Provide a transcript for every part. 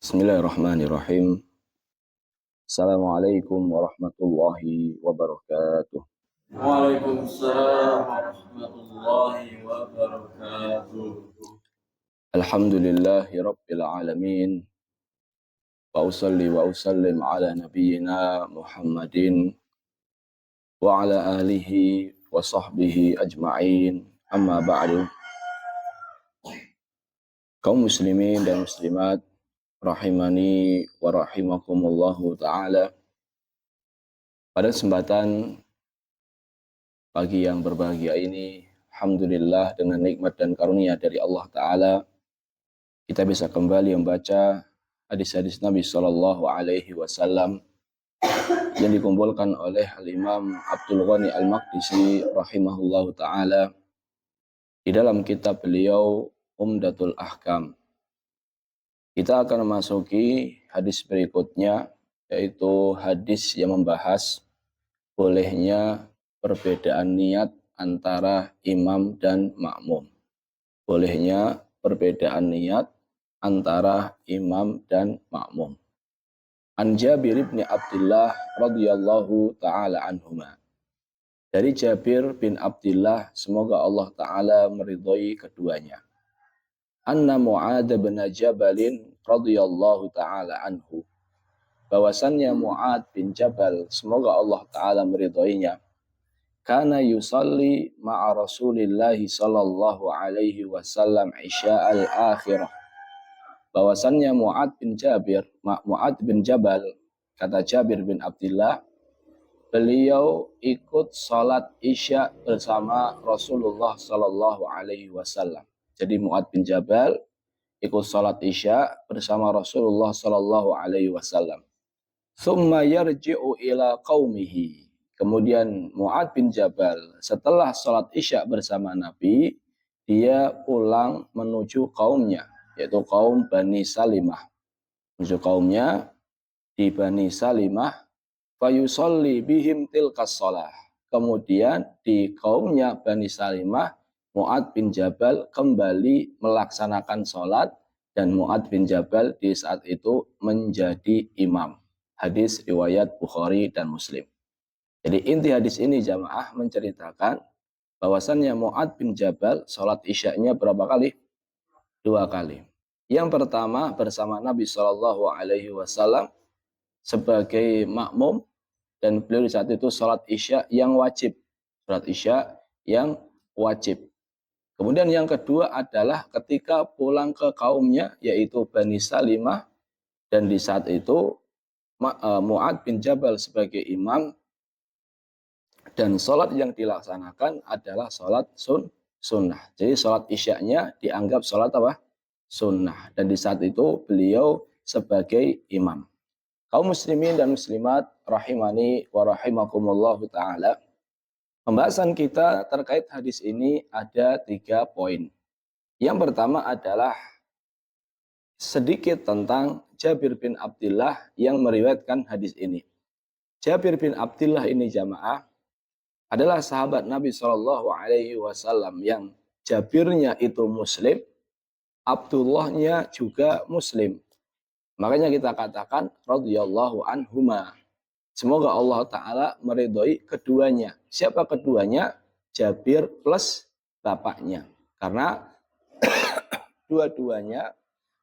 Bismillahirrahmanirrahim. Assalamualaikum warahmatullahi wabarakatuh. Waalaikumsalam warahmatullahi wabarakatuh. Alhamdulillahi rabbil alamin. Wa usalli wa usallim ala nabiyyina Muhammadin wa ala alihi wa sahbihi ajma'in. Amma ba'du. Kaum muslimin dan muslimat rahimani wa rahimakumullahu ta'ala. Pada kesempatan pagi yang berbahagia ini, alhamdulillah dengan nikmat dan karunia dari Allah Ta'ala, kita bisa kembali membaca hadis-hadis Nabi Sallallahu Alaihi Wasallam yang dikumpulkan oleh Al-Imam Abdul Ghani Al-Maqdisi rahimahullahu Ta'ala di dalam kitab beliau Umdatul Ahkam. Kita akan memasuki hadis berikutnya, yaitu hadis yang membahas bolehnya perbedaan niat antara imam dan makmum. Bolehnya perbedaan niat antara imam dan makmum. An Jabir bin Abdullah radhiyallahu taala anhuma. Dari Jabir bin Abdullah, semoga Allah taala meridhai keduanya. Anna Mu'ad bin Jabal radhiyallahu taala anhu. Bahwasannya Mu'ad bin Jabal, semoga Allah taala meridhoinya, kana yusalli ma'a Rasulillah sallallahu alaihi wasallam isya'al akhirah. Bahwasannya Mu'ad bin Jabal, kata Jabir bin Abdullah, beliau ikut salat Isya bersama Rasulullah sallallahu alaihi wasallam. Jadi Mu'ad bin Jabal ikut salat Isya bersama Rasulullah sallallahu alaihi wasallam. Tsumma yarji'u ila qaumihi. Kemudian Mu'ad bin Jabal setelah sholat Isya bersama Nabi, dia pulang menuju kaumnya, yaitu kaum Bani Salimah. Menuju kaumnya di Bani Salimah, fayusolli bihim tilkas sholah. Kemudian di kaumnya Bani Salimah, Mu'ad bin Jabal kembali melaksanakan sholat, dan Mu'ad bin Jabal di saat itu menjadi imam. Hadis riwayat Bukhari dan Muslim. Jadi inti hadis ini jamaah menceritakan bahwasannya Mu'ad bin Jabal sholat isya'nya berapa kali? 2 kali. Yang pertama bersama Nabi Shallallahu Alaihi Wasallam sebagai makmum, dan beliau di saat itu sholat isya yang wajib. Sholat isya yang wajib. Kemudian yang kedua adalah ketika pulang ke kaumnya, yaitu Bani Salimah, dan di saat itu Mu'ad bin Jabal sebagai imam, dan sholat yang dilaksanakan adalah sholat sunnah. Jadi sholat isya'nya dianggap sholat apa? Sunnah. Dan di saat itu beliau sebagai imam. Kaum muslimin dan muslimat rahimani wa rahimakumullahu ta'ala. Pembahasan kita terkait hadis ini ada 3 poin. Yang pertama adalah sedikit tentang Jabir bin Abdullah yang meriwayatkan hadis ini. Jabir bin Abdullah ini jamaah adalah sahabat Nabi Shallallahu Alaihi Wasallam yang Jabirnya itu Muslim, Abdullahnya juga Muslim. Makanya kita katakan radhiyallahu anhuma. Semoga Allah Ta'ala meridhoi keduanya. Siapa keduanya? Jabir plus bapaknya. Karena dua-duanya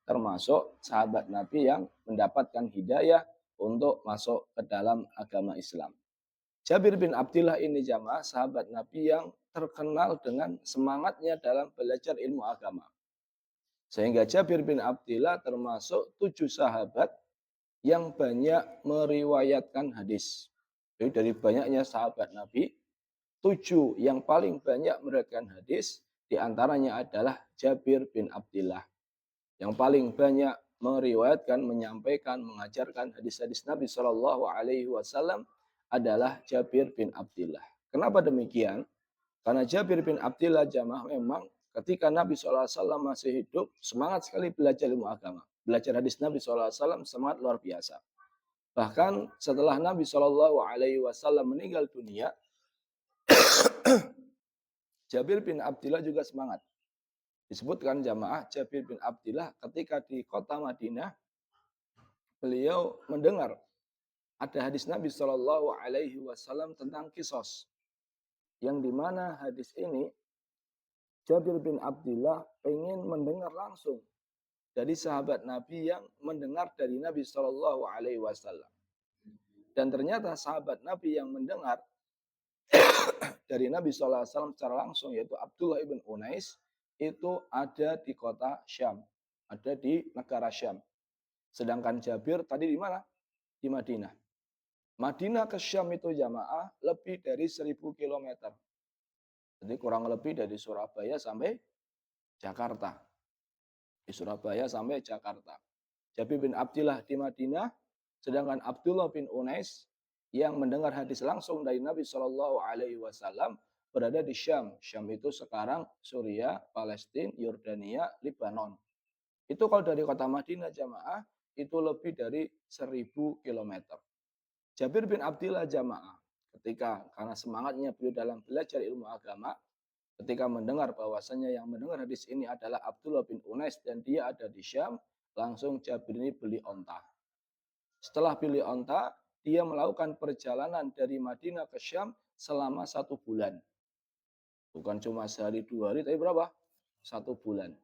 termasuk sahabat Nabi yang mendapatkan hidayah untuk masuk ke dalam agama Islam. Jabir bin Abdullah ini jamaah sahabat Nabi yang terkenal dengan semangatnya dalam belajar ilmu agama. Sehingga Jabir bin Abdullah termasuk 7 sahabat yang banyak meriwayatkan hadis. Jadi dari banyaknya sahabat Nabi, 7 yang paling banyak meriwayatkan hadis, diantaranya adalah Jabir bin Abdullah. Yang paling banyak meriwayatkan, menyampaikan, mengajarkan hadis-hadis Nabi Shallallahu Alaihi Wasallam adalah Jabir bin Abdullah. Kenapa demikian? Karena Jabir bin Abdullah jamaah memang ketika Nabi SAW masih hidup, semangat sekali belajar ilmu agama. Belajar hadis Nabi SAW semangat luar biasa. Bahkan setelah Nabi SAW meninggal dunia, Jabir bin Abdullah juga semangat. Disebutkan jamaah Jabir bin Abdullah ketika di kota Madinah, beliau mendengar ada hadis Nabi Shallallahu Alaihi Wasallam tentang kisos, yang dimana hadis ini Jabir bin Abdullah ingin mendengar langsung dari sahabat Nabi yang mendengar dari Nabi Shallallahu Alaihi Wasallam. Dan ternyata sahabat Nabi yang mendengar dari Nabi Shallallahu Alaihi Wasallam secara langsung, yaitu Abdullah ibn Unais, itu ada di kota Syam, ada di negara Syam. Sedangkan Jabir tadi di mana? Di Madinah. Madinah ke Syam itu jamaah lebih dari 1000 km. Jadi kurang lebih dari Surabaya sampai Jakarta. Di Surabaya sampai Jakarta. Jabir bin Abdullah di Madinah, sedangkan Abdullah bin Unais yang mendengar hadis langsung dari Nabi Shallallahu Alaihi Wasallam berada di Syam. Syam itu sekarang Suriah, Palestina, Yordania, Lebanon. Itu kalau dari kota Madinah jamaah itu lebih dari 1000 km. Jabir bin Abdullah jamaah ketika karena semangatnya beliau dalam belajar ilmu agama, ketika mendengar bahwasanya yang mendengar hadis ini adalah Abdullah bin Unais dan dia ada di Syam, langsung Jabir ini beli onta. Setelah beli onta, dia melakukan perjalanan dari Madinah ke Syam selama 1 bulan. Bukan cuma sehari 2 hari, tapi berapa? 1 bulan.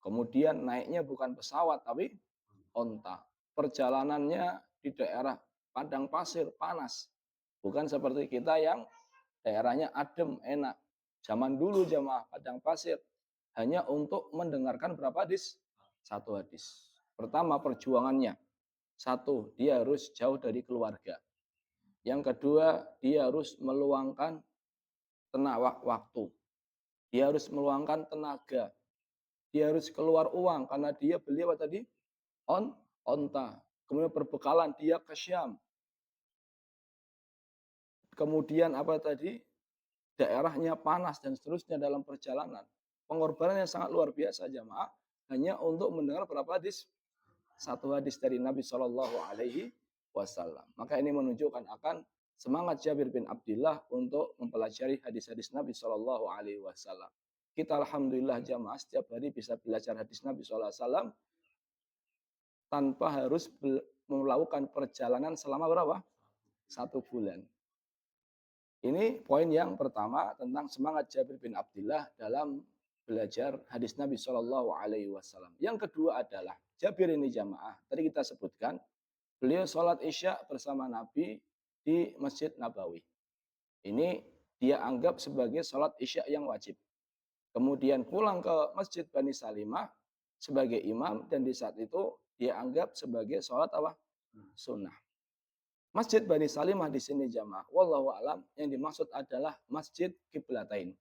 Kemudian naiknya bukan pesawat, tapi onta. Perjalanannya di daerah padang pasir, panas. Bukan seperti kita yang daerahnya adem, enak. Zaman dulu jamaah padang pasir hanya untuk mendengarkan berapa hadis? 1 hadis. Pertama perjuangannya. 1, dia harus jauh dari keluarga. Yang kedua, dia harus meluangkan waktu. Dia harus meluangkan tenaga. Dia harus keluar uang karena dia beli apa tadi? Onta. Kemudian perbekalan dia ke Syam. Kemudian apa tadi? Daerahnya panas dan seterusnya dalam perjalanan. Pengorbanan yang sangat luar biasa jamaah hanya untuk mendengar berapa hadis? 1 hadis dari Nabi Shallallahu Alaihi Wasallam. Maka ini menunjukkan akan semangat Jabir bin Abdullah untuk mempelajari hadis-hadis Nabi Shallallahu Alaihi Wasallam. Kita alhamdulillah jamaah setiap hari bisa belajar hadis Nabi Shallallahu Alaihi Wasallam tanpa harus melakukan perjalanan selama berapa? 1 bulan. Ini poin yang pertama tentang semangat Jabir bin Abdullah dalam belajar hadis Nabi Shallallahu Alaihi Wasallam. Yang kedua adalah Jabir ini jamaah. Tadi kita sebutkan beliau sholat isya bersama Nabi di Masjid Nabawi. Ini dia anggap sebagai sholat isya yang wajib. Kemudian pulang ke Masjid Bani Salimah sebagai imam dan di saat itu dia anggap sebagai sholat apa? Sunnah. Masjid Bani Salimah di sini jamaah, wallahu alam, yang dimaksud adalah Masjid Kiblatain.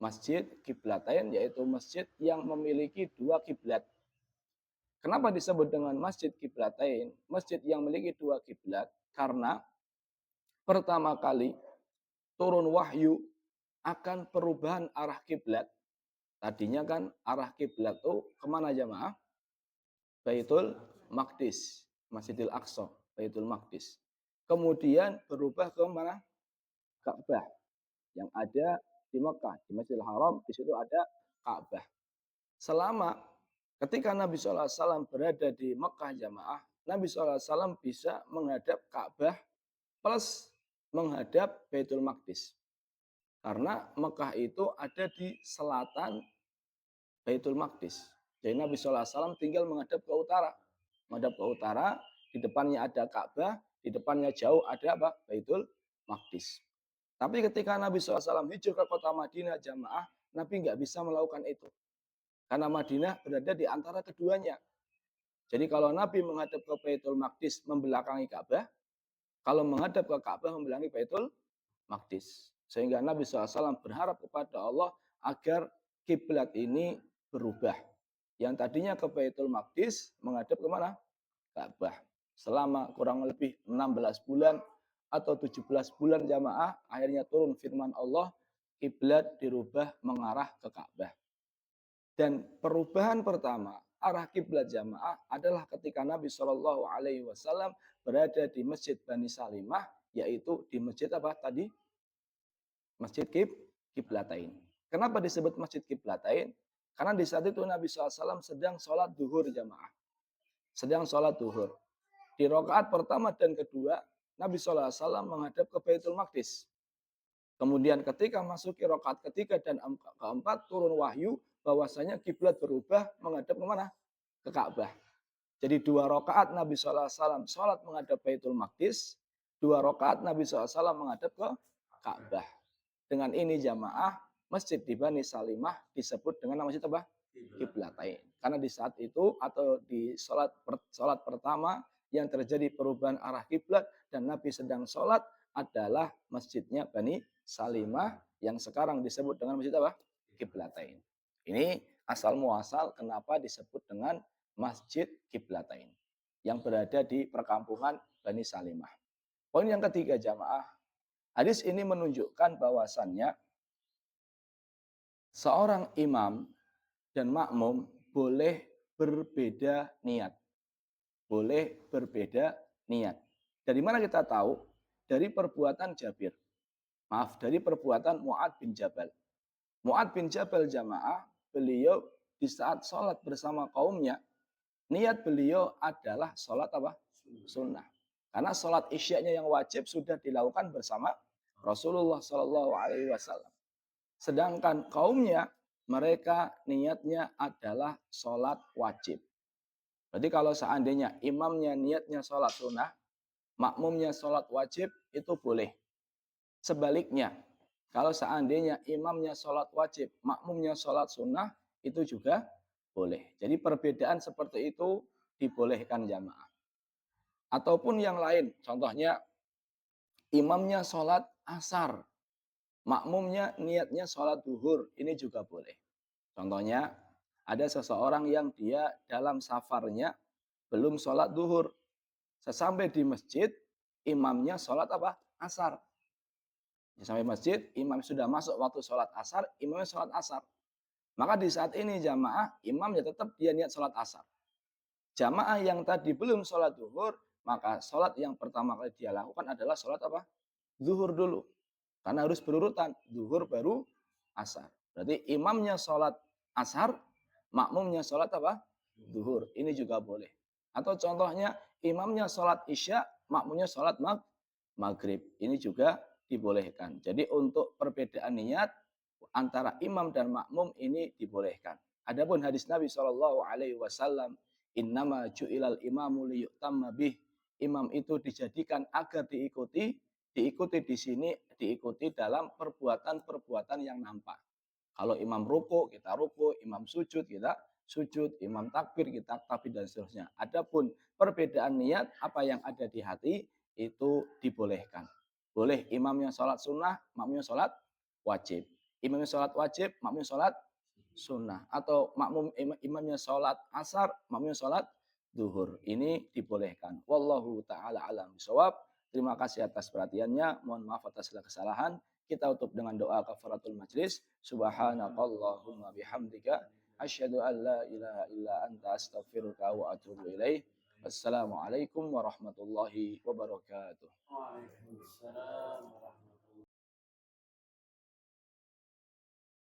Masjid Kiblatain yaitu masjid yang memiliki 2 kiblat. Kenapa disebut dengan Masjid Kiblatain? Masjid yang memiliki 2 kiblat karena pertama kali turun wahyu akan perubahan arah kiblat. Tadinya kan arah kiblat itu kemana jamaah? Baitul Maqdis, Masjidil Aqsa, Baitul Maqdis. Kemudian berubah ke mana? Ka'bah yang ada di Mekah, di Masjidil Haram, di situ ada Ka'bah. Selama ketika Nabi SAW berada di Mekah jamaah, Nabi SAW bisa menghadap Ka'bah plus menghadap Baitul Maqdis. Karena Mekah itu ada di selatan Baitul Maqdis. Jadi Nabi SAW tinggal menghadap ke utara. Menghadap ke utara, di depannya ada Ka'bah, di depannya jauh ada apa? Baitul Maqdis. Tapi ketika Nabi SAW hijrah ke kota Madinah jamaah, Nabi nggak bisa melakukan itu. Karena Madinah berada di antara keduanya. Jadi kalau Nabi menghadap ke Baitul Maqdis membelakangi Ka'bah, kalau menghadap ke Ka'bah membelakangi Baitul Maqdis. Sehingga Nabi SAW berharap kepada Allah agar kiblat ini berubah. Yang tadinya ke Baitul Maqdis menghadap ke mana? Ka'bah. Selama kurang lebih 16 bulan atau 17 bulan jamaah, akhirnya turun firman Allah, kiblat dirubah mengarah ke Ka'bah. Dan perubahan pertama arah kiblat jamaah adalah ketika Nabi Shallallahu Alaihi Wasallam berada di Masjid Bani Salimah, yaitu di masjid apa tadi? Masjid Kiblatain. Kenapa disebut Masjid Kiblatain? Karena di saat itu Nabi SAW sedang sholat duhur jamaah. Sedang sholat duhur. Di rakaat pertama dan kedua, Nabi SAW menghadap ke Baitul Maqdis. Kemudian ketika masuki rakaat ketiga dan keempat, turun wahyu bahwasanya kiblat berubah menghadap kemana? Ke Ka'bah. Jadi 2 rakaat Nabi SAW sholat menghadap Baitul Maqdis, 2 rakaat Nabi SAW menghadap ke Ka'bah. Dengan ini jamaah, masjid di Bani Salimah disebut dengan nama masjid apa? Kiblatain. Karena di saat itu atau di sholat pertama yang terjadi perubahan arah kiblat dan Nabi sedang sholat adalah masjidnya Bani Salimah yang sekarang disebut dengan masjid apa? Kiblatain. Ini asal muasal kenapa disebut dengan Masjid Kiblatain yang berada di perkampungan Bani Salimah. Poin yang ketiga jamaah, hadis ini menunjukkan bahwasannya seorang imam dan makmum boleh berbeda niat. Boleh berbeda niat. Dari mana kita tahu? Dari perbuatan Jabir. Maaf, dari perbuatan Mu'ad bin Jabal. Mu'ad bin Jabal jamaah, beliau di saat sholat bersama kaumnya, niat beliau adalah sholat apa? Sunnah. Karena sholat isyaknya yang wajib sudah dilakukan bersama Rasulullah SAW. Sedangkan kaumnya, mereka niatnya adalah sholat wajib. Berarti kalau seandainya imamnya niatnya sholat sunnah, makmumnya sholat wajib, itu boleh. Sebaliknya, kalau seandainya imamnya sholat wajib, makmumnya sholat sunnah, itu juga boleh. Jadi perbedaan seperti itu dibolehkan jamaah. Ataupun yang lain, contohnya imamnya sholat asar, makmumnya niatnya sholat duhur, ini juga boleh. Contohnya, ada seseorang yang dia dalam safarnya belum sholat duhur. Sesampai di masjid, imamnya sholat apa? Asar. Sampai masjid, imam sudah masuk waktu sholat asar, imamnya sholat asar. Maka di saat ini jamaah, imamnya tetap dia niat sholat asar. Jamaah yang tadi belum sholat duhur, maka sholat yang pertama kali dia lakukan adalah sholat apa? Zuhur dulu. Karena harus berurutan, zuhur baru asar. Berarti imamnya sholat asar, makmumnya sholat apa? Zuhur. Ini juga boleh. Atau contohnya imamnya sholat isya, makmumnya sholat maghrib. Ini juga dibolehkan. Jadi untuk perbedaan niat antara imam dan makmum ini dibolehkan. Adapun hadis Nabi SAW, innama ju'ilal imamu liyutamma bih. Imam itu dijadikan agar diikuti. Diikuti di sini, diikuti dalam perbuatan-perbuatan yang nampak. Kalau imam ruku, kita ruku. Imam sujud, kita sujud. Imam takbir, kita takbir, dan seterusnya. Adapun perbedaan niat, apa yang ada di hati, itu dibolehkan. Boleh imamnya sholat sunnah, makmumnya sholat wajib. Imamnya sholat wajib, makmumnya sholat sunnah. Atau imamnya sholat asar, makmumnya sholat duhur. Ini dibolehkan. Wallahu ta'ala alam bisawab. Terima kasih atas perhatiannya. Mohon maaf atas segala kesalahan. Kita tutup dengan doa kafaratul majlis. Subhanakallahumma bihamdika. Asyhadu an la ilaha illa anta astaghfiruka wa atubu ilaih. Wassalamualaikum warahmatullahi wabarakatuh. Waalaikumsalam warahmatullahi wabarakatuh.